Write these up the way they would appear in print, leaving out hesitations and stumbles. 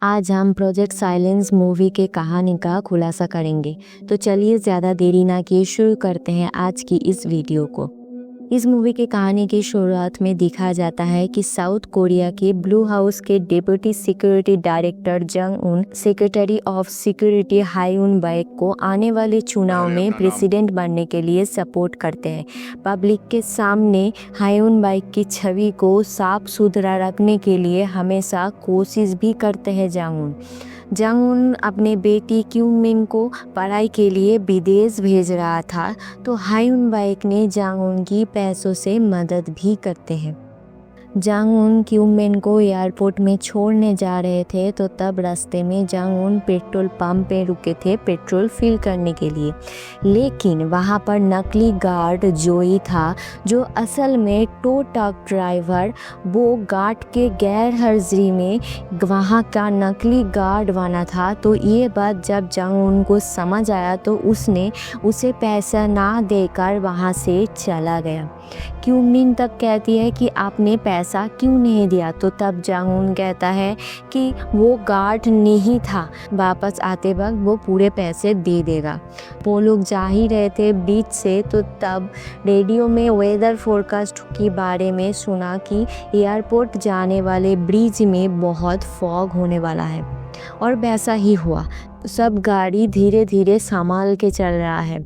आज हम project silence movie के कहानी का खुलासा करेंगे। तो चलिए ज़्यादा देरी ना किए शुरू करते हैं आज की इस वीडियो को। इस मूवी की कहानी की शुरुआत में दिखाया जाता है कि साउथ कोरिया के ब्लू हाउस के डिप्टी सिक्योरिटी डायरेक्टर जंग उन सेक्रेटरी ऑफ सिक्योरिटी हायुन बाइक को आने वाले चुनाव में प्रेसिडेंट बनने के लिए सपोर्ट करते हैं। पब्लिक के सामने हायुन बाइक की छवि को साफ सुथरा रखने के लिए हमेशा कोशिश भी करते हैं जंग उन अपने बेटी क्यूमिन को पढ़ाई के लिए विदेश भेज रहा था, तो हायुन बाइक ने जंग उन की पैसों से मदद भी करते हैं। जंग उन क्यूमिन को एयरपोर्ट में छोड़ने जा रहे थे, तो तब रास्ते में जंग उन पेट्रोल पंप पे रुके थे पेट्रोल फिल करने के लिए। लेकिन वहाँ पर नकली गार्ड जोई था, जो असल में टो ट्रक ड्राइवर वो गार्ड के गैर हाजिरी में वहाँ का नकली गार्ड बना था। तो ये बात जब जंग उन को समझ आया तो उसने उसे पैसा ना देकर वहाँ से चला गया। क्यूमिन तक कहती है कि आपने पैसा क्यों नहीं दिया, तो तब जंग उन कहता है कि वो गार्ड नहीं था, वापस आते वक्त वो पूरे पैसे दे देगा। वो लोग जा ही रहे थे बीच से, तो तब रेडियो में वेदर फोरकास्ट के बारे में सुना कि एयरपोर्ट जाने वाले ब्रिज में बहुत फॉग होने वाला है, और वैसा ही हुआ। सब गाड़ी धीरे धीरे संभाल के चल रहा है।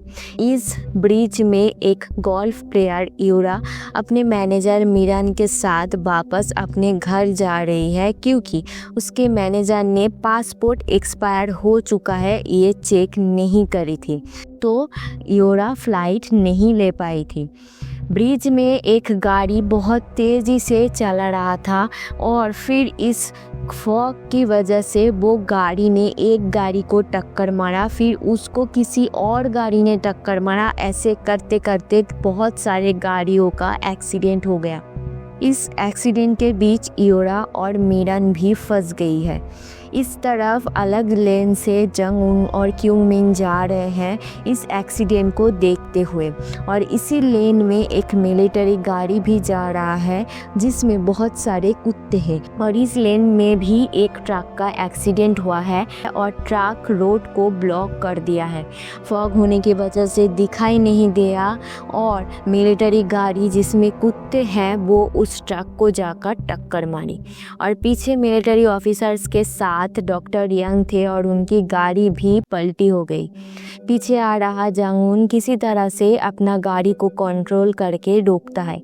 इस ब्रिज में एक गोल्फ प्लेयर यूरा अपने मैनेजर मिरान के साथ वापस अपने घर जा रही है, क्योंकि उसके मैनेजर ने पासपोर्ट एक्सपायर हो चुका है ये चेक नहीं करी थी, तो यूरा फ्लाइट नहीं ले पाई थी। ब्रिज में एक गाड़ी बहुत तेज़ी से चल रहा था, और फिर इस फॉग की वजह से वो गाड़ी ने एक गाड़ी को टक्कर मारा, फिर उसको किसी और गाड़ी ने टक्कर मारा। ऐसे करते करते बहुत सारे गाड़ियों का एक्सीडेंट हो गया। इस एक्सीडेंट के बीच यूरा और मिरान भी फंस गई है। इस तरफ अलग लेन से जंग उन और क्यूमिन जा रहे हैं इस एक्सीडेंट को देखते हुए, और इसी लेन में एक मिलिट्री गाड़ी भी जा रहा है जिसमें बहुत सारे कुत्ते हैं। और इस लेन में भी एक ट्रक का एक्सीडेंट हुआ है और ट्रक रोड को ब्लॉक कर दिया है। फॉग होने की वजह से दिखाई नहीं दिया, और मिलिट्री गाड़ी जिसमें कुत्ते हैं वो उस ट्रक को जाकर टक्कर मारी, और पीछे मिलिट्री ऑफिसर्स के साथ डॉक्टर यंग थे और उनकी गाड़ी भी पलटी हो गई। पीछे आ रहा जंग उन किसी तरह से अपना गाड़ी को कंट्रोल करके रोकता है,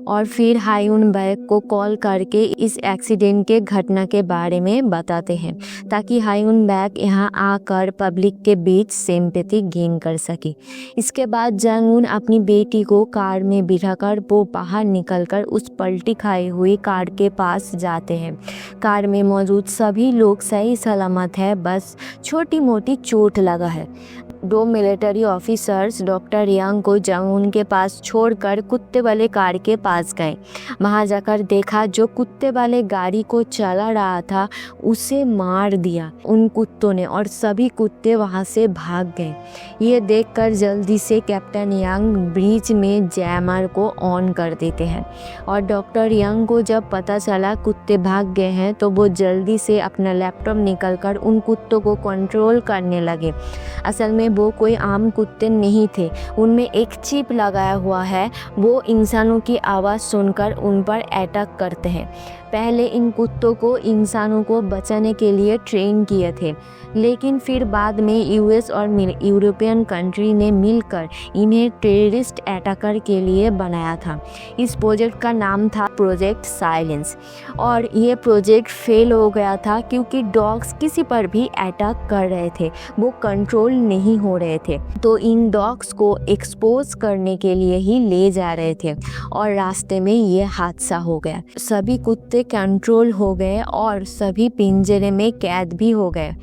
और फिर हायुन बाइक को कॉल करके इस एक्सीडेंट के घटना के बारे में बताते हैं, ताकि हायुन बाइक यहाँ आकर पब्लिक के बीच सिंपैथी गेन कर सके। इसके बाद जंग उन अपनी बेटी को कार में बिठाकर वो बाहर निकलकर उस पलटी खाई हुई कार के पास जाते हैं। कार में मौजूद सभी लोग सही सलामत है, बस छोटी मोटी चोट लगा है। दो मिलिट्री ऑफिसर्स डॉक्टर यंग को जंग उन के पास छोड़कर कुत्ते वाले कार के पास गए। वहां जाकर देखा जो कुत्ते वाले गाड़ी को चला रहा था उसे मार दिया उन कुत्तों ने, और सभी कुत्ते वहां से भाग गए। ये देखकर जल्दी से कैप्टन यंग ब्रिज में जैमर को ऑन कर देते हैं, और डॉक्टर यंग को जब पता चला कुत्ते भाग गए हैं तो वो जल्दी से अपना लैपटॉप निकलकर उन कुत्तों को कंट्रोल करने लगे। असल में वो कोई आम कुत्ते नहीं थे, उनमें एक चिप लगाया हुआ है। वो इंसानों की आवाज़ सुनकर उन पर अटैक करते हैं। पहले इन कुत्तों को इंसानों को बचाने के लिए ट्रेन किए थे, लेकिन फिर बाद में यूएस और यूरोपियन कंट्री ने मिलकर इन्हें टेररिस्ट अटैकर के लिए बनाया था। इस प्रोजेक्ट का नाम था प्रोजेक्ट साइलेंस, और ये प्रोजेक्ट फेल हो गया था क्योंकि डॉग्स किसी पर भी अटैक कर रहे थे, वो कंट्रोल नहीं हो रहे थे। तो इन डॉग्स को एक्सपोज करने के लिए ही ले जा रहे थे, और रास्ते में ये हादसा हो गया। सभी कुत्ते कंट्रोल हो गए और सभी पिंजरे में कैद भी हो गए।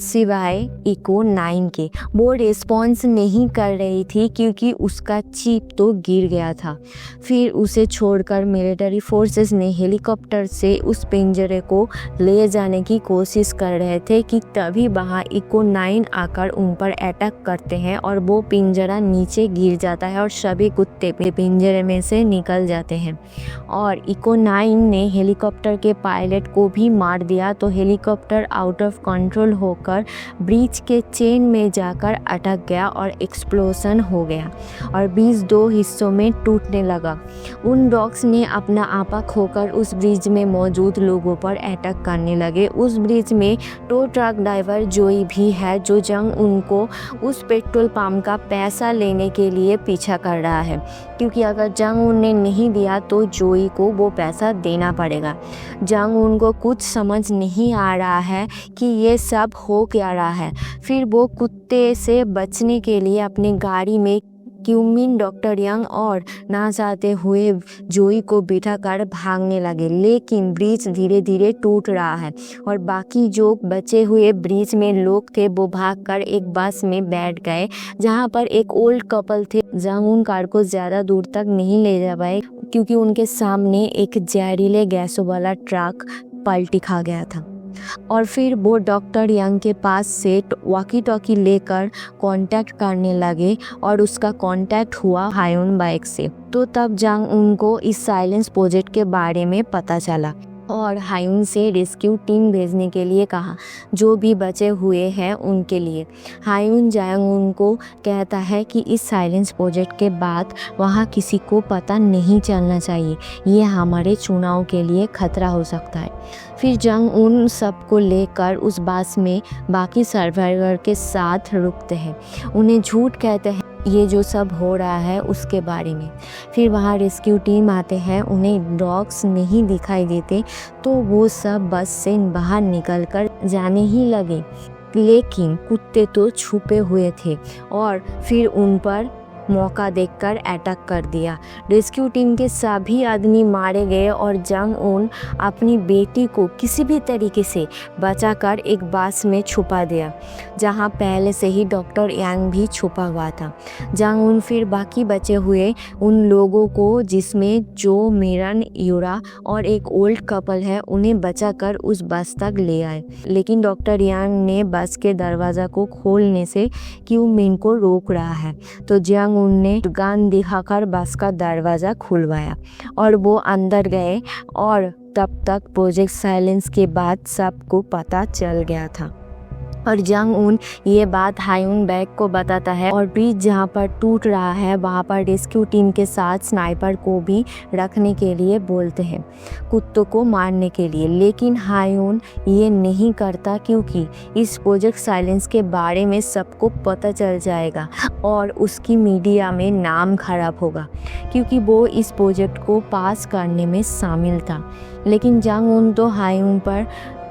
सिवाय इको 9 के। वो रिस्पॉन्स नहीं कर रही थी क्योंकि उसका चिप तो गिर गया था। फिर उसे छोड़कर मिलिट्री फोर्सेस ने हेलीकॉप्टर से उस पिंजरे को ले जाने की कोशिश कर रहे थे कि तभी वहाँ इको 9 आकर उन पर अटैक करते हैं और वो पिंजरा नीचे गिर जाता है और सभी कुत्ते पिंजरे में से निकल जाते हैं। और इको 9 ने हेलीकॉप्टर के पायलट को भी मार दिया तो हेलीकॉप्टर आउट ऑफ कंट्रोल होकर ब्रिज के चेन में जाकर अटक गया और एक्सप्लोजन हो गया और ब्रिज 2 हिस्सों में टूटने लगा। उन रॉक्स ने अपना आपा खोकर उस ब्रिज में मौजूद लोगों पर अटैक करने लगे। उस ब्रिज में टो ट्रक ड्राइवर जोई भी है जो जंग उनको उस पेट्रोल पंप का पैसा लेने के लिए पीछा कर रहा है, क्योंकि अगर जंग उन ने नहीं दिया तो जोई को वो पैसा देना पड़ेगा। जंग उनको कुछ समझ नहीं आ रहा है कि ये सब हो क्या रहा है। फिर वो कुत्ते से बचने के लिए अपनी गाड़ी में क्यूमिन, डॉक्टर यंग और ना चाहते हुए जोई को बिठाकर भागने लगे, लेकिन ब्रिज धीरे धीरे टूट रहा है और बाकी जो बचे हुए ब्रिज में लोग थे वो भागकर एक बस में बैठ गए जहां पर एक ओल्ड कपल थे। जंग कार को ज़्यादा दूर तक नहीं ले जा पाए क्योंकि उनके सामने एक जहरीले गैसों वाला ट्रक पलटी खा गया था। और फिर वो डॉक्टर यंग के पास से वॉकी टॉकी लेकर कांटेक्ट करने लगे और उसका कांटेक्ट हुआ हायुन बाइक से। तो तब जंग उनको इस साइलेंस प्रोजेक्ट के बारे में पता चला और हायुन से रेस्क्यू टीम भेजने के लिए कहा, जो भी बचे हुए हैं उनके लिए। हायुन जंग उनको कहता है कि इस साइलेंस प्रोजेक्ट के बाद वहाँ किसी को पता नहीं चलना चाहिए, ये हमारे चुनाव के लिए खतरा हो सकता है। फिर जंग उन सबको लेकर उस बस में बाकी सर्वाइवर के साथ रुकते हैं, उन्हें झूठ कहते हैं ये जो सब हो रहा है उसके बारे में। फिर वहाँ रेस्क्यू टीम आते हैं, उन्हें डॉग्स नहीं दिखाई देते तो वो सब बस से बाहर निकलकर जाने ही लगे, लेकिन कुत्ते तो छुपे हुए थे और फिर उन पर मौका देखकर अटैक कर दिया। रेस्क्यू टीम के सभी आदमी मारे गए और जंग उन अपनी बेटी को किसी भी तरीके से बचाकर एक बस में छुपा दिया जहां पहले से ही डॉक्टर यांग भी छुपा हुआ था। जंग उन फिर बाकी बचे हुए उन लोगों को, जिसमें जो मिरन, यूरा और एक ओल्ड कपल है, उन्हें बचाकर उस बस तक ले आए, लेकिन डॉक्टर यांग ने बस के दरवाज़ा को खोलने से क्यूमिन को रोक रहा है। तो जंग उनने गन दिखाकर बस का दरवाज़ा खुलवाया और वो अंदर गए और तब तक प्रोजेक्ट साइलेंस के बाद सबको पता चल गया था। और जंग उन ये बात हायुन बैग को बताता है और ब्रिज जहाँ पर टूट रहा है वहाँ पर रेस्क्यू टीम के साथ स्नाइपर को भी रखने के लिए बोलते हैं, कुत्तों को मारने के लिए। लेकिन हायुन ये नहीं करता क्योंकि इस प्रोजेक्ट साइलेंस के बारे में सबको पता चल जाएगा और उसकी मीडिया में नाम खराब होगा क्योंकि वो इस प्रोजेक्ट को पास करने में शामिल था। लेकिन जंग उन तो हायुन पर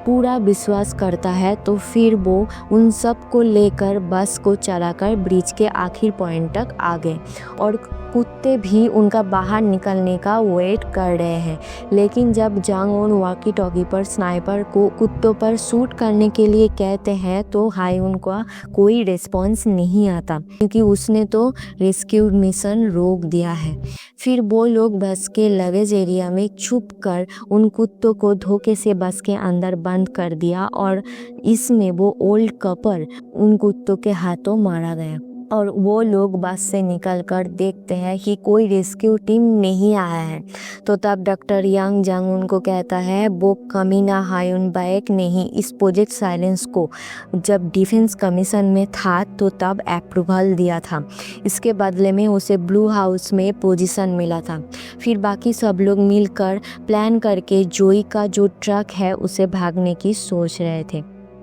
पूरा विश्वास करता है, तो फिर वो उन सब को लेकर बस को चलाकर ब्रिज के आखिरी पॉइंट तक आ गए और कुत्ते भी उनका बाहर निकलने का वेट कर रहे हैं। लेकिन जब जंग उन वॉकी टॉकी पर स्नाइपर को कुत्तों पर शूट करने के लिए कहते हैं तो हायुन का कोई रिस्पॉन्स नहीं आता क्योंकि उसने तो रेस्क्यू मिशन रोक दिया है। फिर वो लोग बस के लगेज एरिया में छुप कर उन कुत्तों को धोखे से बस के अंदर बंद कर दिया और इसमें वो ओल्ड कपल उन कुत्तों के हाथों मारा गया। और वो लोग बस से निकलकर देखते हैं कि कोई रेस्क्यू टीम नहीं आया है। तो तब डॉक्टर यंग जंग उनको कहता है वो कमीना हायुन बाइक ने ही इस प्रोजेक्ट साइलेंस को जब डिफेंस कमीशन में था तो तब अप्रूवल दिया था, इसके बदले में उसे ब्लू हाउस में पोजीशन मिला था। फिर बाकी सब लोग मिलकर प्लान करके जोई का जो ट्रक है उसे भागने की सोच रहे थे,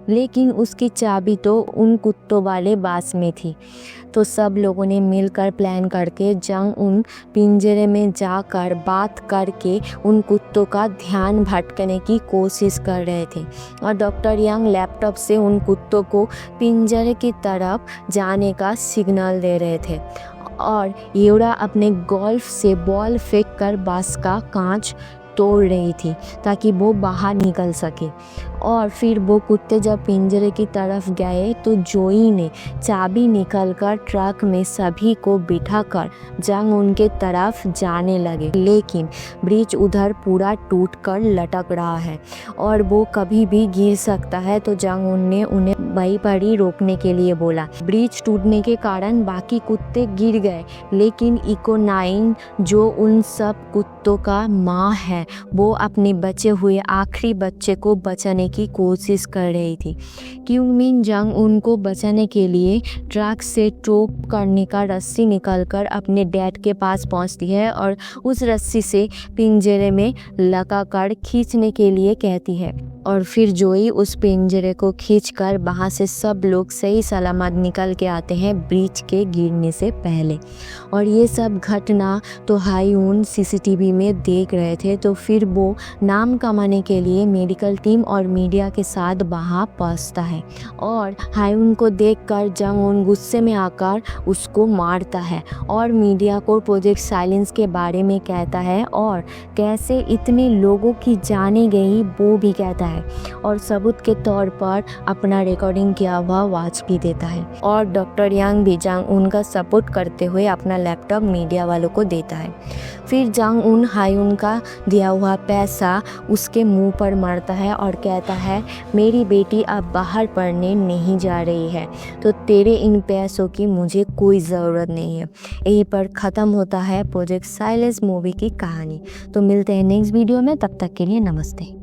लेकिन उसकी चाबी तो उन कुत्तों वाले बस में थी। तो सब लोगों ने मिलकर प्लान करके जंग उन पिंजरे में जाकर बात करके उन कुत्तों का ध्यान भटकने की कोशिश कर रहे थे और डॉक्टर यंग लैपटॉप से उन कुत्तों को पिंजरे की तरफ जाने का सिग्नल दे रहे थे और यूरा अपने गोल्फ से बॉल फेंक कर बस का कांच तोड़ रही थी ताकि वो बाहर निकल सके। और फिर वो कुत्ते जब पिंजरे की तरफ गए तो जोई ने चाबी निकालकर ट्रक में सभी को बिठाकर जंग उनके तरफ जाने लगे, लेकिन ब्रिज उधर पूरा टूटकर लटक रहा है और वो कभी भी गिर सकता है। तो जंग ने उन्हें वहीं पर ही रोकने के लिए बोला। ब्रिज टूटने के कारण बाकी कुत्ते गिर गए, लेकिन इको 9 जो उन सब कुत्तों का माँ है, वो अपने बचे हुए आखिरी बच्चे को बचाने की कोशिश कर रही थी। क्यूमिन जंग उनको बचाने के लिए ट्रक से टोप करने का रस्सी निकालकर अपने डैड के पास पहुंचती है और उस रस्सी से पिंजरे में लगाकर खींचने के लिए कहती है। और फिर जोई उस पिंजरे को खींचकर वहाँ से सब लोग सही सलामत निकल के आते हैं ब्रिज के गिरने से पहले। और ये सब घटना तो हायून सीसीटीवी में देख रहे थे। तो फिर वो नाम कमाने के लिए मेडिकल टीम और मीडिया के साथ वहाँ पहुँचता है और हायून को देखकर जंग गुस्से में आकर उसको मारता है और मीडिया को प्रोजेक्ट साइलेंस के बारे में कहता है और कैसे इतने लोगों की जाने गई वो भी कहता है और सबूत के तौर पर अपना रिकॉर्डिंग किया हुआ वॉच भी देता है। और डॉक्टर यांग भी जंग उनका सपोर्ट करते हुए अपना लैपटॉप मीडिया वालों को देता है। फिर जंग उन हायून का दिया हुआ पैसा उसके मुंह पर मारता है और कहता है मेरी बेटी अब बाहर पढ़ने नहीं जा रही है, तो तेरे इन पैसों की मुझे कोई ज़रूरत नहीं है। यहीं पर ख़त्म होता है प्रोजेक्ट साइलेंस मूवी की कहानी। तो मिलते हैं नेक्स्ट वीडियो में, तब तक के लिए नमस्ते।